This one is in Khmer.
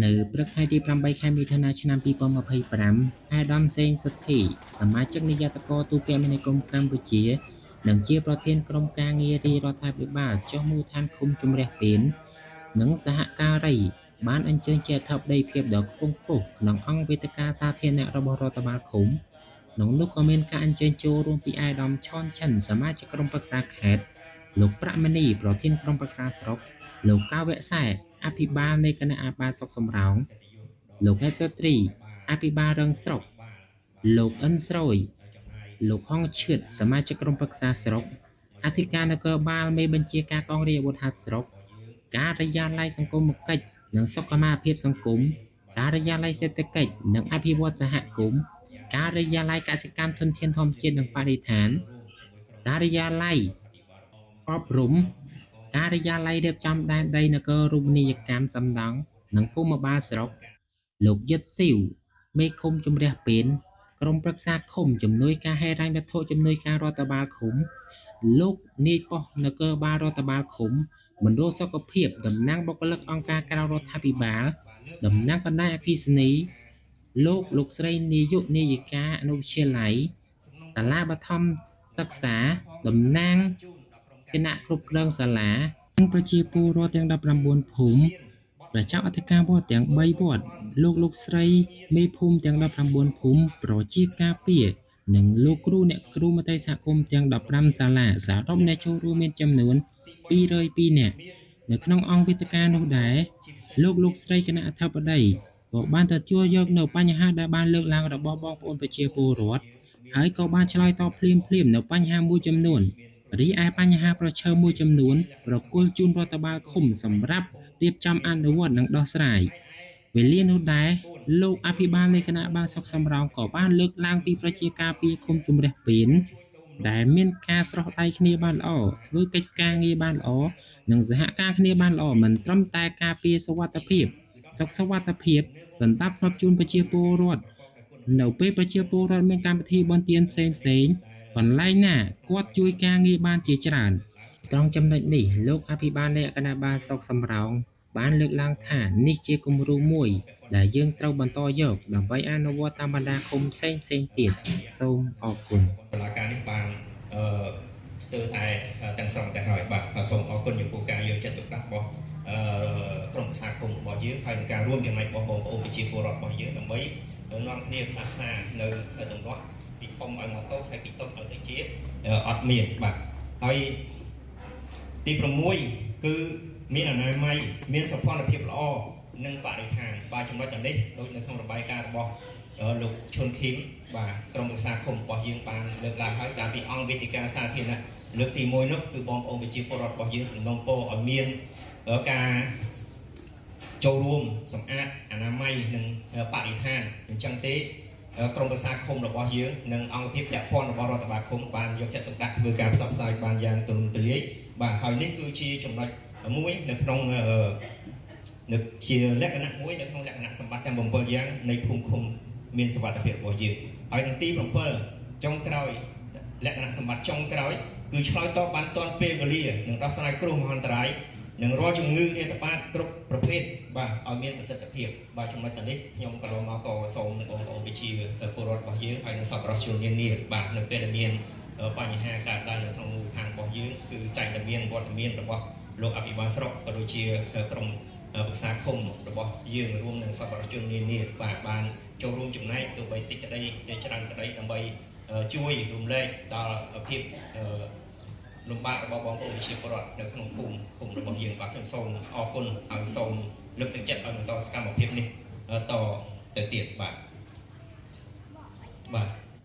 នៅព្រឹកថ្ងៃទី8 ខែមិថុនាឆ្នាំ2025 អាដាម សេង សុទ្ធី សមាជិកនាយកដ្ឋានទូតគមនាគមន៍កម្ពុជា និងជាប្រធានក្រុមការងាររាជរដ្ឋាភិបាលចុះមូលដ្ឋានឃុំជម្រះពេន និងសហការីបានអញ្ជើញជាអធិបតីភាពដ៏ខ្ពង់ខ្ពស់ក្នុងអង្គវេទិកាសាធារណៈរបស់រដ្ឋបាលឃុំ ក្នុងនោះក៏មានការអញ្ជើញចូលរួមពីអាដាម ឆន ឆិន សមាជិកក្រុមប្រឹក្សាខេត្ត លោកប្រាក់មនី ប្រធានក្រុមប្រឹក្សាស្រុក លោក កាវៈ សែ អភិបាលនៃគណៈអាបាលស្រុកសំរោង លោក ហេត សុទ្រី អភិបាលរងស្រុក លោក អិន ស្រួយ លោក ហង ឈឿត សមាជិកក្រុមប្រឹក្សាស្រុក អធិការនគរបាលមេបញ្ជាការកងរាជអាវុធហត្ថស្រុក ការិយាល័យសង្គមកិច្ចនិងសុខុមាលភាពសង្គម ការិយាល័យសេដ្ឋកិច្ចនិងអភិវឌ្ឍសហគមន៍ ការិយាល័យកសិកម្មធនធានធម្មជាតិនិងបរិស្ថាន ការិយាល័យអប់រំ ការិយាល័យរៀបចំដែនដីនគររូបនីយកម្មសំណង់និងភូមិបាលស្រុក លោក យិត ស៊ីវ មេឃុំជម្រះពេន ក្រុមប្រឹក្សាឃុំជំនួយការហិរញ្ញវត្ថុជំនួយការរដ្ឋបាលឃុំ លោក នាយប៉ុស្តិ៍នគរបាលរដ្ឋបាលឃុំ មណ្ឌលសុខភាពតំណាងបុគ្គលិកអង្គការក្រៅរដ្ឋាភិបាលតំណាងបណ្ដាញអគ្គិសនី លោកស្រីនាយកនាយិកាអនុវិទ្យាល័យ សាលាបឋមសិក្សាតំណាងគណៈគ្រប់គ្រងសាលានិងប្រជាពលរដ្ឋទាំង19ភូមិព្រះចៅអធិការវត្តទាំង3វត្តលោកស្រីមេភូមិទាំង19ភូមិប្រជាការពារនិងលោកគ្រូអ្នកគ្រូមត្តេយ្យសហគមន៍ទាំង15សាលាសរុបអ្នកចូលរួមមានចំនួន202នាក់នៅក្នុងអង្គវេទិកានោះដែរលោកស្រីគណៈអធិបតីក៏បានទទួលយកនៅបញ្ហាដែលបានលើកឡើងរបស់បងប្អូនប្រជាពលរដ្ឋហើយក៏បានឆ្លើយតបភ្លាមនៅបញ្ហាមួយចំនួនរីឯបញ្ហាប្រឈមមួយចំនួនប្រគល់ជូនរដ្ឋបាលឃុំសម្រាប់រៀបចំអនុវត្តនិងដោះស្រាយវេលានោះដែរលោកអភិបាលនៃគណៈបាលស្រុកសំរោងក៏បានលើកឡើងពីប្រជាការពារឃុំជម្រះពេនដែលមានការស្រោះដៃគ្នាបានល្អធ្វើកិច្ចការងារបានល្អនិងសហការគ្នាបានល្អមិនត្រឹមតែការពារសុវត្ថិភាពសុខសុវត្ថិភាពសន្តិភាពជូនប្រជាពលរដ្ឋនៅពេលប្រជាពលរដ្ឋមានកម្មវិធីបុណ្យទានផ្សេងកន្លែងណាគាត់ជួយការងារបានជាច្រើនត្រង់ចំណុចនេះលោកអភិបាលនៃគណៈបាលស្រុកសំរោងបានលើកឡើងថានេះជាគំរូមួយដែលយើងត្រូវបន្តយកដើម្បីអនុវត្តតាមបណ្ដាឃុំផ្សេងទៀតសូមអរគុណតុលាការនេះបានស្ទើរតែទាំងស្រុងទៅហើយបាទសូមអរគុណចំពោះការយកចិត្តទុកដាក់របស់ក្រុមប្រឹក្សាឃុំរបស់យើងហើយនឹងការរួមចំណែករបស់បងប្អូនប្រជាពលរដ្ឋរបស់យើងដើម្បីនាំគ្នាផ្សះផ្សានៅទម្លាប់ពីធំឲ្យមកតូចហើយពីតូចឲ្យទៅជាអត់មានបាទហើយទី6គឺមានអនាម័យមានសោភ័ណភាពល្អនិងបរិស្ថានបាទចំណុចទាំងនេះដូចនៅក្នុងរបាយការណ៍របស់លោកឈុនឃីមបាទក្រុមប្រឹក្សាឃុំរបស់យើងបានលើកឡើងហើយកាលពីអង្គវេទិកាសាធារណៈលើកទី1នោះគឺបងប្អូនប្រជាពលរដ្ឋរបស់យើងសំណូមពរឲ្យមានការចូលរួមសម្អាតអនាម័យនិងបរិស្ថានអញ្ចឹងទេក្រុមប្រឹក្សាឃុំរបស់យើងនិងអង្គភាពពាក់ព័ន្ធរបស់រដ្ឋបាលឃុំបានយកចិត្តទុកដាក់ធ្វើការផ្សព្វផ្សាយបានយ៉ាងទូលំទូលាយបាទហើយនេះគឺជាចំណុចមួយនៅក្នុងជាលក្ខណៈមួយនៅក្នុងលក្ខណៈសម្បត្តិទាំង7យ៉ាងនៃភូមិឃុំមានសុវត្ថិភាពរបស់យើងហើយនឹងទី7ចុងក្រោយលក្ខណៈសម្បត្តិចុងក្រោយគឺឆ្លើយតបបានទាន់ពេលវេលានិងដោះស្រាយគ្រោះមហន្តរាយនិងរាល់ជំងឺរាតត្បាតគ្រប់ប្រភេទបាទឲ្យមានប្រសិទ្ធភាពបាទចំណុចនេះខ្ញុំកន្លងមកក៏សូមបងប្អូនប្រជាពលរដ្ឋរបស់យើងហើយនឹងសប្បុរសជននានាបាទនៅពេលដែលមានបញ្ហាកើតឡើងនៅក្នុងមូលដ្ឋានរបស់យើងគឺតែងតែមានវត្តមានរបស់លោកអភិបាលស្រុកក៏ដូចជាក្រុមប្រឹក្សាឃុំរបស់យើងរួមនឹងសប្បុរសជននានាបាទបានចូលរួមចំណែកទោះបីតិចក្តីច្រើនក្តីដើម្បីជួយរំលែកដល់ភាពលំបាករបស់បងប្អូនប្រជាពលរដ្ឋនៅក្នុងភូមិរបស់យើងបាទខ្ញុំសូមអរគុណហើយសូមលើកទឹកចិត្តឲ្យបន្តសកម្មភាពនេះតទៅទៀតបាទ